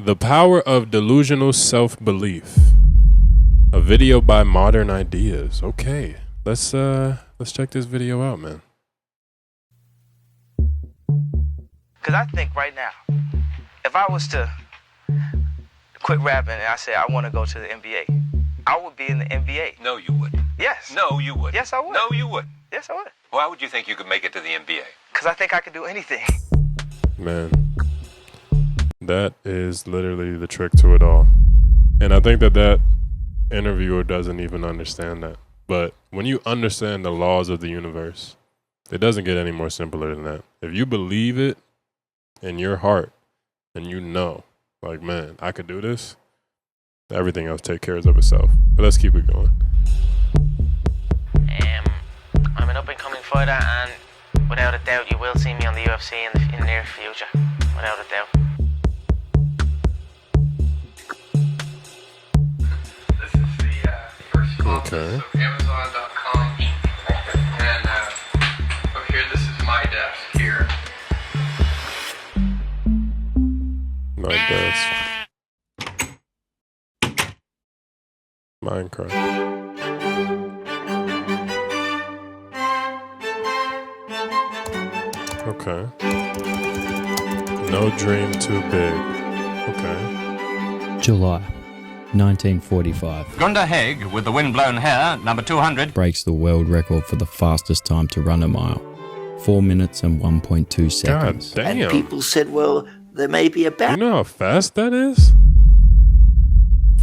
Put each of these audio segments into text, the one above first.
The Power of Delusional Self-Belief. A video by Modern Ideas. Okay, let's check this video out, man. Because I think right now, if I was to quit rapping and I said I want to go to the NBA, I would be in the NBA. No, you wouldn't. Yes. No, you wouldn't. Yes, I would. No, you wouldn't. Yes, I would. Why would you think you could make it to the NBA? Because I think I could do anything. Man, that is literally the trick to it all. And I think that interviewer doesn't even understand that. But when you understand the laws of the universe, it doesn't get any more simpler than that. If you believe it in your heart and you know, like, man, I could do this, everything else take care of itself. But let's keep it going. I'm an up-and-coming fighter, and without a doubt, you will see me on the UFC in the near future. Without a doubt. This is the first office Okay. of Amazon.com, and up here, this is my desk here. My desk. Minecraft. Okay. No dream too big. Okay. July 1945 Gunda Haig, with the wind-blown hair, number 200. breaks the world record for the fastest time to run a mile. 4 minutes and 1.2 God seconds. damn. And people said, well, there may be a You balance. know how fast that is?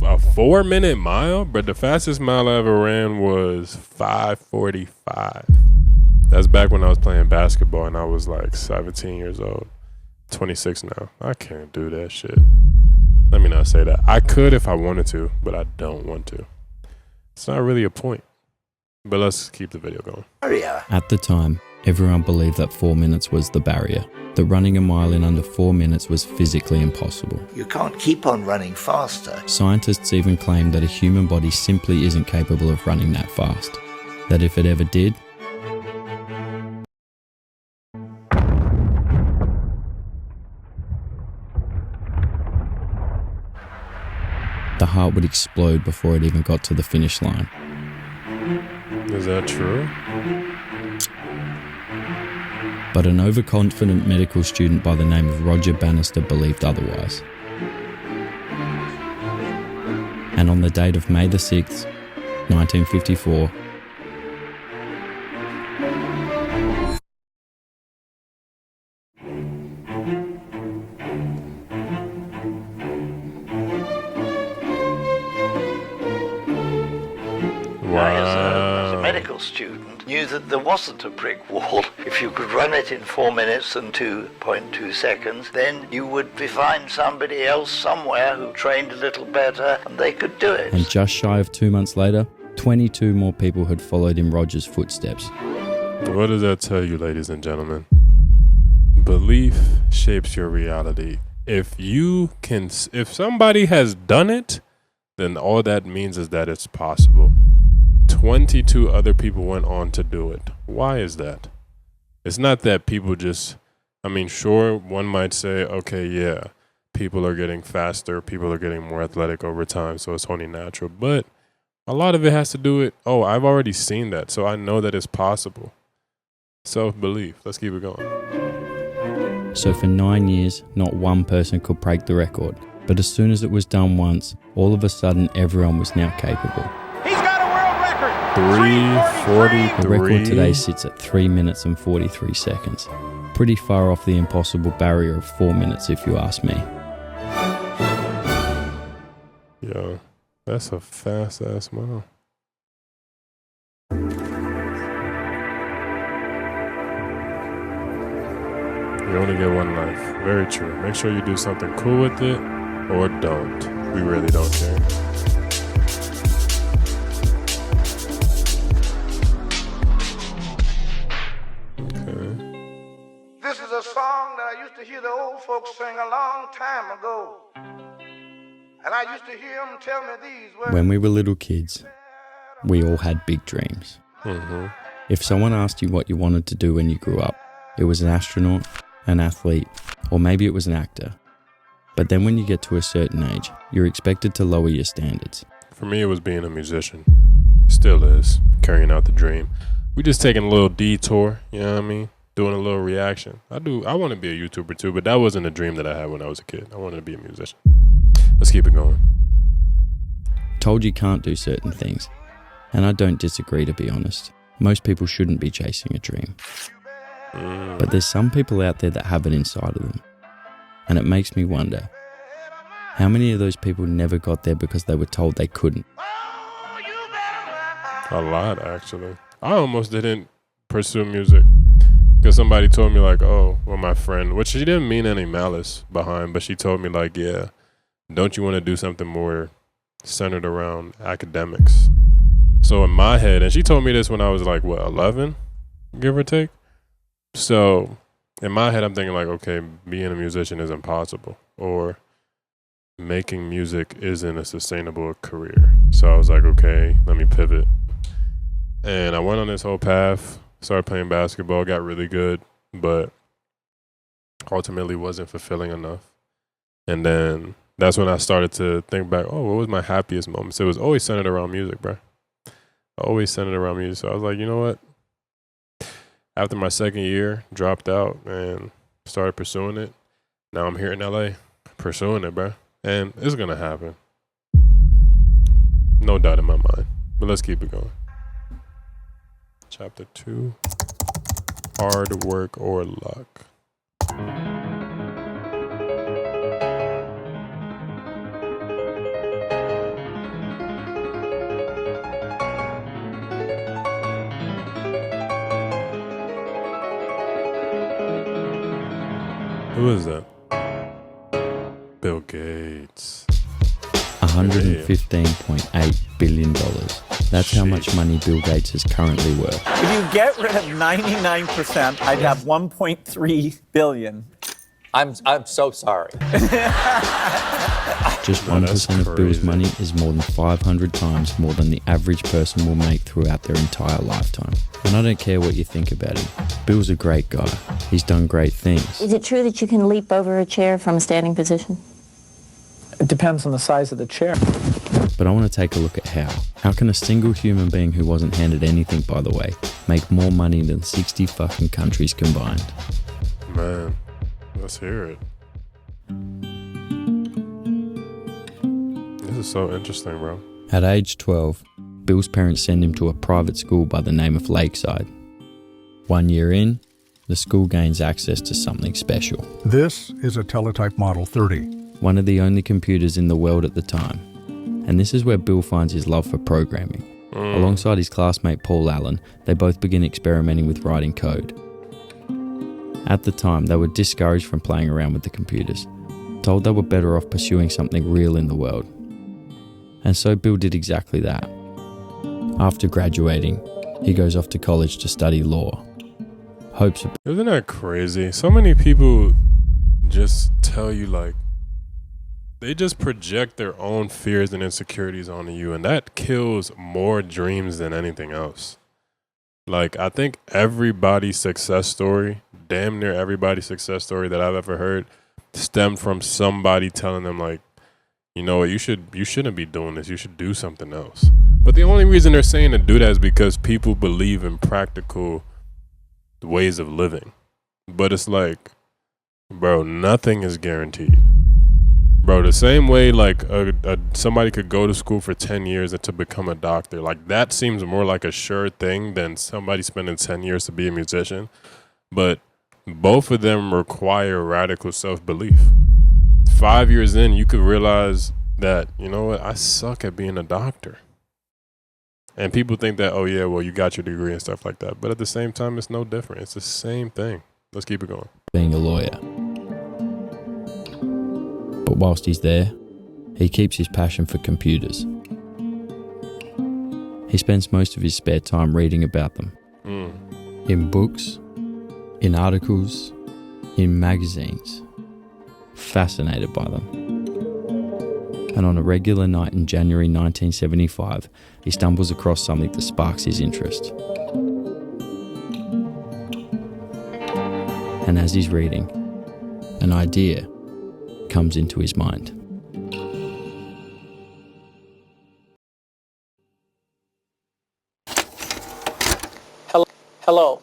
A 4-minute mile? But the fastest mile I ever ran was 5:45. That's back when I was playing basketball and I was like 17 years old. 26 now. I can't do that shit. Let me not say that. I could if I wanted to, but I don't want to. It's not really a point. But let's keep the video going. Barrier. At the time, everyone believed that 4 minutes was the barrier, that running a mile in under 4 minutes was physically impossible. You can't keep on running faster. Scientists even claimed that a human body simply isn't capable of running that fast. That if it ever did, the heart would explode before it even got to the finish line. Is that true? But an overconfident medical student by the name of Roger Bannister believed otherwise. And on the date of May the 6th, 1954, As a medical student, knew that there wasn't a brick wall. If you could run it in 4 minutes and 2.2 seconds, then you would find somebody else somewhere who trained a little better and they could do it. and just shy of 2 months later, 22 more people had followed in Roger's footsteps. What does that tell you, ladies and gentlemen? Belief shapes your reality. If somebody has done it, then all that means is that it's possible. 22 other people went on to do it. Why is that? It's not that people just, sure, one might say, okay, yeah, people are getting faster, people are getting more athletic over time, so it's only natural. But a lot of it has to do with, I've already seen that, so I know that it's possible. Self-belief. Let's keep it going. So for 9 years, not one person could break the record. But as soon as it was done once, all of a sudden everyone was now capable. He's got a world record. 3:43. The record today sits at 3 minutes and 43 seconds. Pretty far off the impossible barrier of 4 minutes if you ask me. Yo, that's a fast ass mile. You only get one life. Very true. Make sure you do something cool with it or don't. We really don't care. Okay. This is a song that I used to hear the old folks sing a long time ago. And I used to hear them tell me these words. When we were little kids, we all had big dreams. Mm-hmm. If someone asked you what you wanted to do when you grew up, it was an astronaut, an athlete, or maybe it was an actor. But then when you get to a certain age, you're expected to lower your standards. For me, it was being a musician. Still is. Carrying out the dream. We just taking a little detour, you know what I mean? Doing a little reaction. I want to be a YouTuber too, but that wasn't a dream that I had when I was a kid. I wanted to be a musician. Let's keep it going. Told you can't do certain things. And I don't disagree, to be honest. Most people shouldn't be chasing a dream. But there's some people out there that have it inside of them. And it makes me wonder, how many of those people never got there because they were told they couldn't? A lot, actually. I almost didn't pursue music because somebody told me like, oh, well, my friend, which she didn't mean any malice behind, but she told me like, yeah, don't you want to do something more centered around academics? So in my head, and she told me this when I was like, what, 11, give or take? So in my head, I'm thinking like, okay, being a musician is impossible, or making music isn't a sustainable career. So I was like, okay, let me pivot. And I went on this whole path, started playing basketball, got really good, but ultimately wasn't fulfilling enough. And then that's when I started to think back, oh, what was my happiest moments? It was always centered around music, bro. Always centered around music. So I was like, you know what? After my second year, dropped out and started pursuing it. Now I'm here in LA pursuing it, bro. And it's going to happen. No doubt in my mind. But let's keep it going. Chapter 2, hard work or luck. Who is that? Bill Gates. $115.8 billion. That's how much money Bill Gates is currently worth. If you get rid of 99%, I'd have 1.3 billion. I'm so sorry. Just 1% of Bill's money is more than 500 times more than the average person will make throughout their entire lifetime. And I don't care what you think about him. Bill's a great guy. He's done great things. Is it true that you can leap over a chair from a standing position? It depends on the size of the chair. But I want to take a look at how. How can a single human being who wasn't handed anything, by the way, make more money than 60 fucking countries combined? Man, let's hear it. This is so interesting, bro. At age 12, Bill's parents send him to a private school by the name of Lakeside. 1 year in, the school gains access to something special. This is a Teletype Model 30. One of the only computers in the world at the time. And this is where Bill finds his love for programming. Alongside his classmate Paul Allen, they both begin experimenting with writing code. At the time, they were discouraged from playing around with the computers, told they were better off pursuing something real in the world. And so Bill did exactly that. After graduating, he goes off to college to study law. Isn't that crazy? So many people just tell you like, they just project their own fears and insecurities onto you, and that kills more dreams than anything else. Like, I think everybody's success story, damn near everybody's success story that I've ever heard, stemmed from somebody telling them like, you know what, you shouldn't be doing this, you should do something else. But the only reason they're saying to do that is because people believe in practical ways of living. But it's like, bro, nothing is guaranteed. Bro, the same way like somebody could go to school for 10 years and to become a doctor, like that seems more like a sure thing than somebody spending 10 years to be a musician. But both of them require radical self-belief. 5 years in, you could realize that, you know what, I suck at being a doctor. And people think that, oh yeah, well, you got your degree and stuff like that. But at the same time, it's no different. It's the same thing. Let's keep it going. Being a lawyer. But whilst he's there, he keeps his passion for computers. He spends most of his spare time reading about them. In books, in articles, in magazines. Fascinated by them. And on a regular night in January 1975, he stumbles across something that sparks his interest. And as he's reading, an idea comes into his mind. Hello.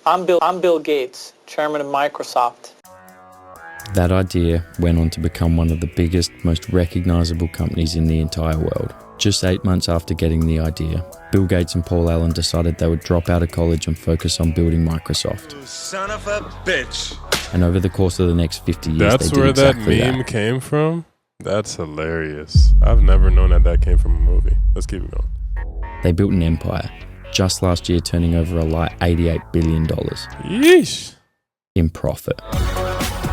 I'm Bill Gates, chairman of Microsoft. That idea went on to become one of the biggest, most recognizable companies in the entire world. Just 8 months after getting the idea, Bill Gates and Paul Allen decided they would drop out of college and focus on building Microsoft. Son of a bitch. And over the course of the next 50 years, That's they did where exactly that meme came from? That's hilarious. I've never known that came from a movie. Let's keep it going. They built an empire, just last year turning over a light $88 billion. Yeesh. In profit.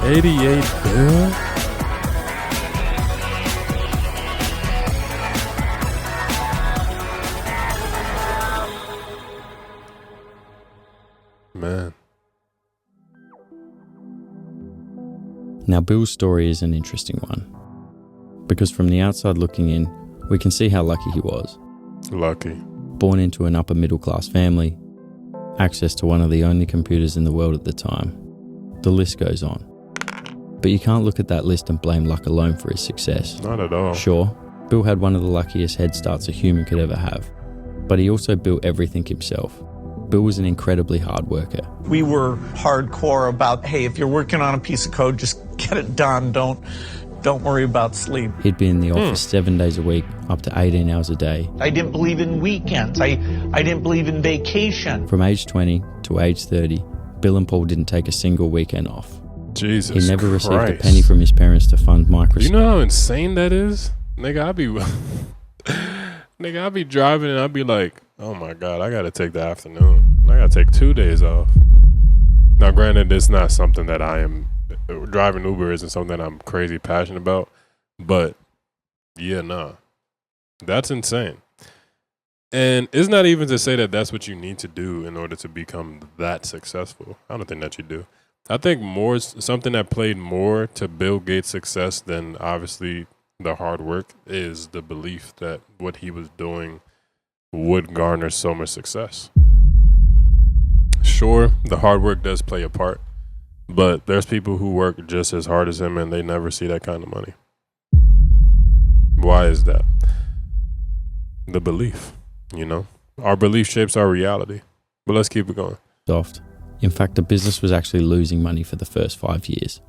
88 billion? Man. Now, Bill's story is an interesting one, because from the outside looking in, we can see how lucky he was. Lucky. Born into an upper middle class family, access to one of the only computers in the world at the time. The list goes on. But you can't look at that list and blame luck alone for his success. Not at all. Sure, Bill had one of the luckiest head starts a human could ever have, but he also built everything himself. Bill was an incredibly hard worker. We were hardcore about, hey, if you're working on a piece of code, just get it done. Don't worry about sleep. He'd be in the office 7 days a week, up to 18 hours a day. I didn't believe in weekends. I didn't believe in vacation. From age 20 to age 30, Bill and Paul didn't take a single weekend off. Jesus He never Christ. received a penny from his parents to fund Microsoft. You know how insane that is? Nigga, I'd be driving and I'd be like, oh my God, I gotta take the afternoon. I gotta take 2 days off. Now, granted, it's not something that driving Uber isn't something that I'm crazy passionate about, but yeah, nah. That's insane. And it's not even to say that that's what you need to do in order to become that successful. I don't think that you do. I think something that played more to Bill Gates' success than obviously the hard work is the belief that what he was doing would garner so much success. Sure, the hard work does play a part, but there's people who work just as hard as him and they never see that kind of money. Why is that? The belief, you know? Our belief shapes our reality. But let's keep it going. In fact, the business was actually losing money for the first 5 years.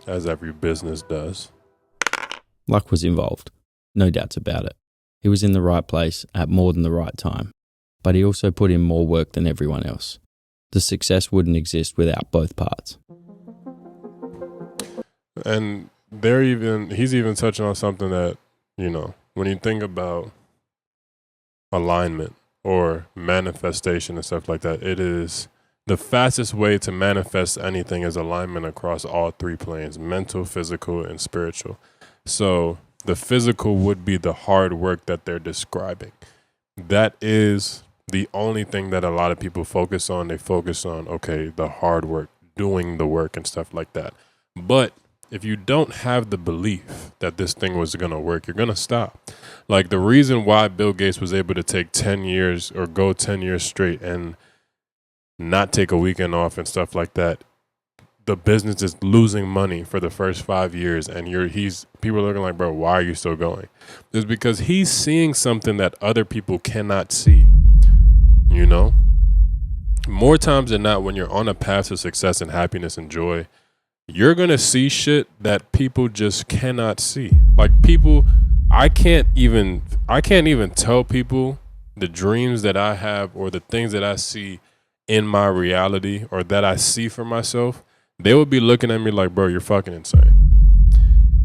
As every business does. Luck was involved, no doubts about it. He was in the right place at more than the right time, but he also put in more work than everyone else. The success wouldn't exist without both parts. And he's even touching on something that, you know, when you think about alignment or manifestation and stuff like that, it is the fastest way to manifest anything is alignment across all three planes: mental, physical, and spiritual. So the physical would be the hard work that they're describing. That is the only thing that a lot of people focus on. They focus on, okay, the hard work, doing the work and stuff like that. But if you don't have the belief that this thing was going to work, you're going to stop. Like the reason why Bill Gates was able to take 10 years or go 10 years straight and not take a weekend off and stuff like that, the business is losing money for the first 5 years, and people are looking like, bro, why are you still going? It's because he's seeing something that other people cannot see. You know, more times than not, when you're on a path to success and happiness and joy, you're going to see shit that people just cannot see. Like people, I can't even tell people the dreams that I have or the things that I see in my reality or that I see for myself. They would be looking at me like, bro, you're fucking insane.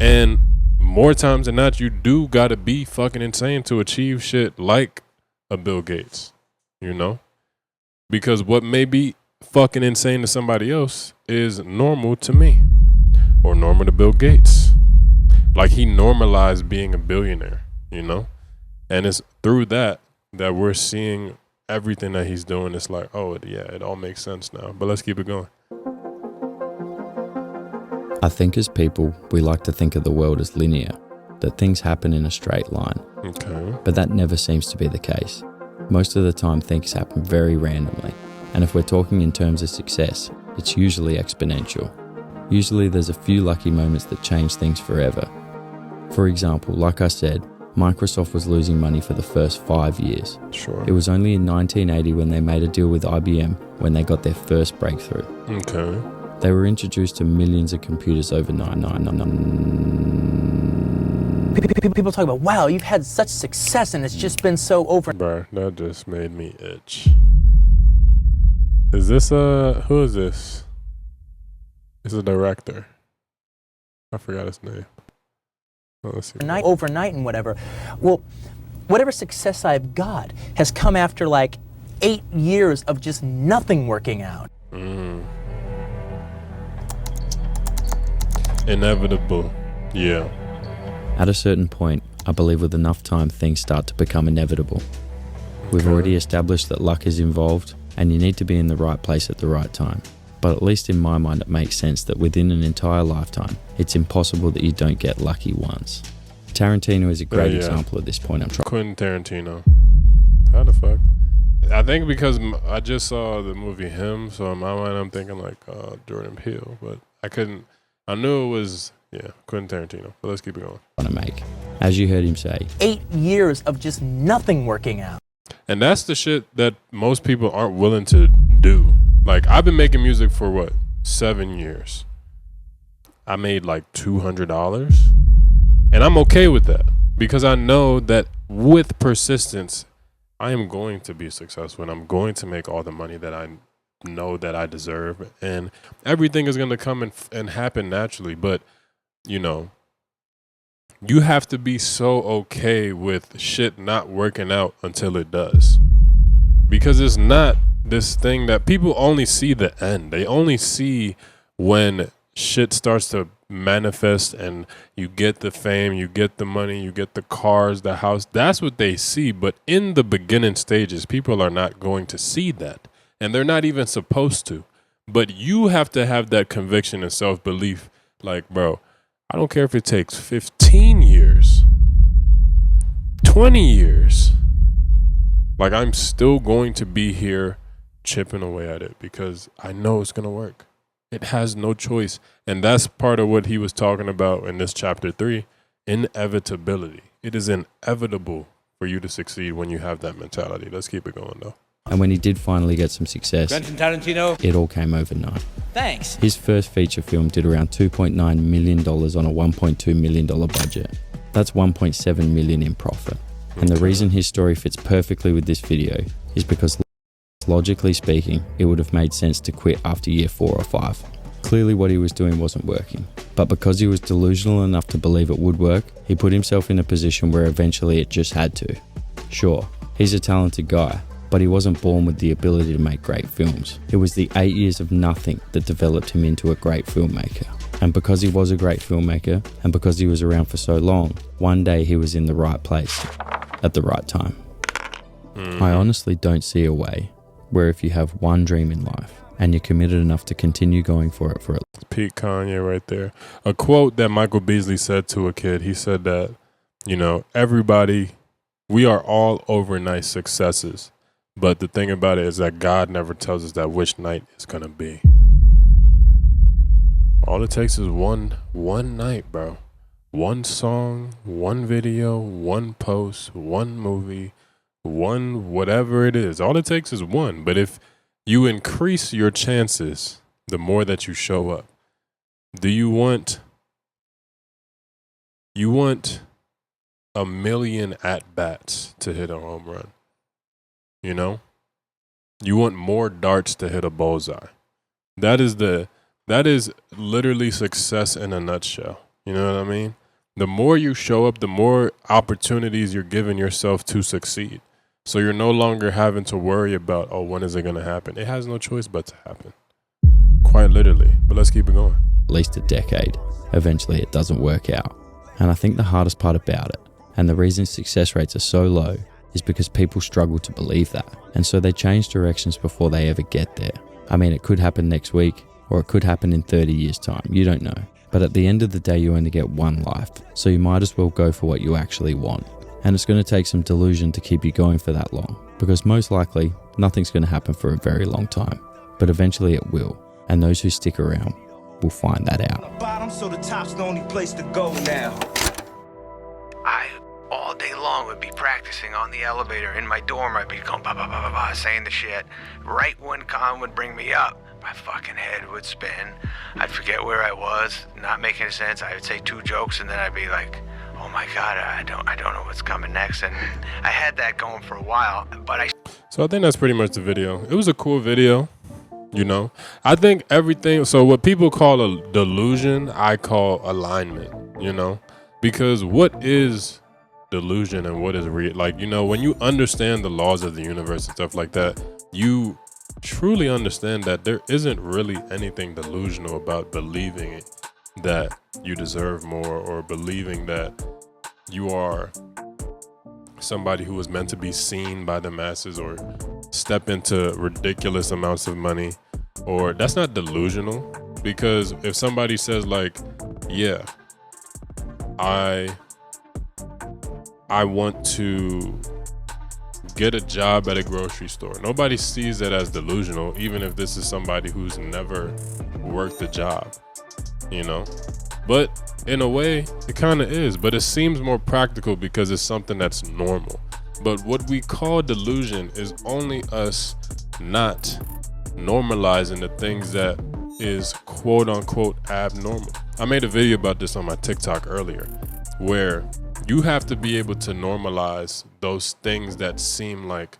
And more times than not, you do got to be fucking insane to achieve shit like a Bill Gates. You know, because what may be fucking insane to somebody else is normal to me or normal to Bill Gates. Like he normalized being a billionaire, you know, and it's through that we're seeing everything that he's doing. It's like, oh, yeah, it all makes sense now. But let's keep it going. I think as people, we like to think of the world as linear, that things happen in a straight line. Okay. But that never seems to be the case. Most of the time, things happen very randomly, and if we're talking in terms of success, it's usually exponential. Usually there's a few lucky moments that change things forever. For example, like I said, Microsoft was losing money for the first 5 years. Sure. It was only in 1980 when they made a deal with IBM when they got their first breakthrough. Okay. They were introduced to millions of computers overnight. People talk about, wow, you've had such success and it's just been so over. Bruh, that just made me itch. Is this who is this? It's a director. I forgot his name. Oh, let's see. Overnight and whatever. Well, whatever success I've got has come after like 8 years of just nothing working out. Inevitable. Yeah. At a certain point, I believe with enough time things start to become inevitable. We've already established that luck is involved and you need to be in the right place at the right time. But at least in my mind it makes sense that within an entire lifetime, it's impossible that you don't get lucky once. Tarantino is a great example at this point. Quentin Tarantino. How the fuck? I think because I just saw the movie Him, so in my mind I'm thinking like Jordan Peele, but I knew it was, Quentin Tarantino. But let's keep it going. As you heard him say, 8 years of just nothing working out. And that's the shit that most people aren't willing to do. Like, I've been making music for 7 years. I made like $200. And I'm okay with that because I know that with persistence, I am going to be successful and I'm going to make all the money that I know that I deserve. And everything is going to come and happen naturally. But, you have to be so okay with shit not working out until it does. Because it's not this thing that people only see the end. They only see when shit starts to manifest and you get the fame, you get the money, you get the cars, the house. That's what they see. But in the beginning stages, people are not going to see that. And they're not even supposed to. But you have to have that conviction and self-belief. Like, bro, I don't care if it takes 15 years, 20 years. Like, I'm still going to be here chipping away at it because I know it's going to work. It has no choice. And that's part of what he was talking about in this chapter 3, inevitability. It is inevitable for you to succeed when you have that mentality. Let's keep it going, though. And when he did finally get some success, Quentin Tarantino, it all came overnight. Thanks. His first feature film did around $2.9 million on a $1.2 million budget. That's $1.7 million in profit. And the reason his story fits perfectly with this video is because logically speaking, it would have made sense to quit after year 4 or 5. Clearly what he was doing wasn't working. But because he was delusional enough to believe it would work, he put himself in a position where eventually it just had to. Sure, he's a talented guy, but he wasn't born with the ability to make great films. It was the 8 years of nothing that developed him into a great filmmaker. And because he was a great filmmaker, and because he was around for so long, one day he was in the right place, at the right time. I honestly don't see a way where if you have one dream in life, and you're committed enough to continue going for it for it. Pete Kanye right there. A quote that Michael Beasley said to a kid, he said that, everybody, we are all overnight successes. But the thing about it is that God never tells us that which night it's going to be. All it takes is one night, bro. One song, one video, one post, one movie, one whatever it is. All it takes is one. But if you increase your chances the more that you show up, do you want a million at-bats to hit a home run? You want more darts to hit a bullseye. That is literally success in a nutshell. You know what I mean? The more you show up, the more opportunities you're giving yourself to succeed. So you're no longer having to worry about, when is it going to happen? It has no choice but to happen. Quite literally. But let's keep it going. At least a decade. Eventually it doesn't work out. And I think the hardest part about it, and the reason success rates are so low, is because people struggle to believe that. And so they change directions before they ever get there. I mean, it could happen next week, or it could happen in 30 years' time. You don't know. But at the end of the day, you only get one life. So you might as well go for what you actually want. And it's going to take some delusion to keep you going for that long. Because most likely, nothing's going to happen for a very long time. But eventually it will. And those who stick around will find that out. Bottom, so the top's the only place to go now. I, all day long, would be practicing on the elevator in my dorm. I'd be going bah, bah, bah, bah, bah, saying the shit. Right when Colin would bring me up, my fucking head would spin. I'd forget where I was, not making sense. I would say 2 jokes, and then I'd be like, oh my God, I don't know what's coming next. And I had that going for a while, but So I think that's pretty much the video. It was a cool video, you know. I think everything, so what people call a delusion, I call alignment, you know. Because what is delusion and what is real? Like, you know, when you understand the laws of the universe and stuff like that, you truly understand that there isn't really anything delusional about believing that you deserve more, or believing that you are somebody who was meant to be seen by the masses, or step into ridiculous amounts of money. Or that's not delusional. Because if somebody says like, yeah, I want to get a job at a grocery store, nobody sees that as delusional, even if this is somebody who's never worked a job, you know. But in a way, it kind of is, but it seems more practical because it's something that's normal. But what we call delusion is only us not normalizing the things that is quote unquote abnormal. I made a video about this on my TikTok earlier, where you have to be able to normalize those things that seem like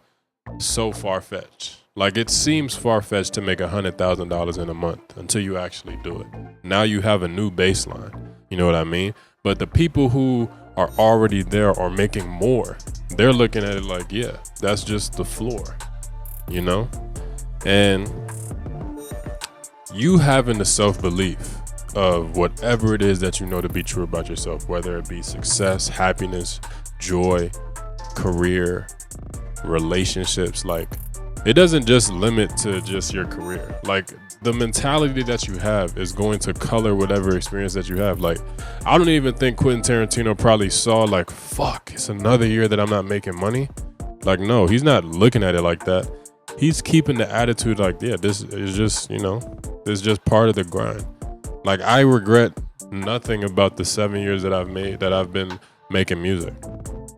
so far-fetched. Like, it seems far-fetched to make $100,000 in a month until you actually do it. Now you have a new baseline. You know what I mean? But the people who are already there or making more, they're looking at it like, yeah, that's just the floor, you know? And you having the self-belief of whatever it is that you know to be true about yourself, whether it be success, happiness, joy, career, relationships, like, it doesn't just limit to just your career. Like, the mentality that you have is going to color whatever experience that you have. Like, I don't even think Quentin Tarantino probably saw like, fuck, it's another year that I'm not making money. Like, no, he's not looking at it like that. He's keeping the attitude like, yeah, this is just, you know, this is just part of the grind. Like, I regret nothing about the 7 years that I've been making music.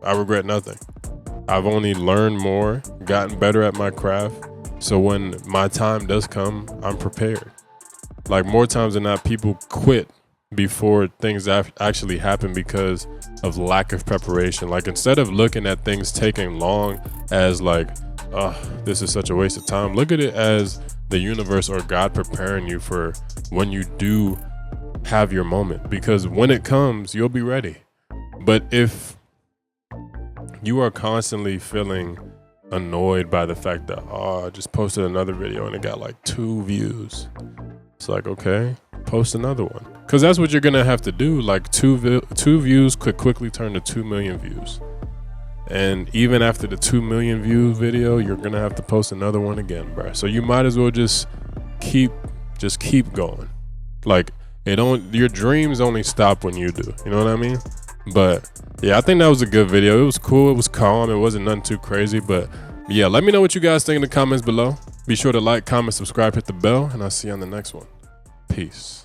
I regret nothing. I've only learned more, gotten better at my craft. So when my time does come, I'm prepared. Like, more times than not, people quit before things actually happen because of lack of preparation. Like, instead of looking at things taking long as like, oh, this is such a waste of time, look at it as the universe or God preparing you for when you do have your moment. Because when it comes, you'll be ready. But if you are constantly feeling annoyed by the fact that, oh, I just posted another video and it got like 2 views. It's like, okay, post another one. Because that's what you're going to have to do. Like, 2 views could quickly turn to 2 million views. And even after the 2 million view video, you're going to have to post another one again, bro. So you might as well just keep going. Like, your dreams only stop when you do. You know what I mean? But yeah, I think that was a good video. It was cool. It was calm. It wasn't nothing too crazy. But yeah, let me know what you guys think in the comments below. Be sure to like, comment, subscribe, hit the bell, and I'll see you on the next one. Peace.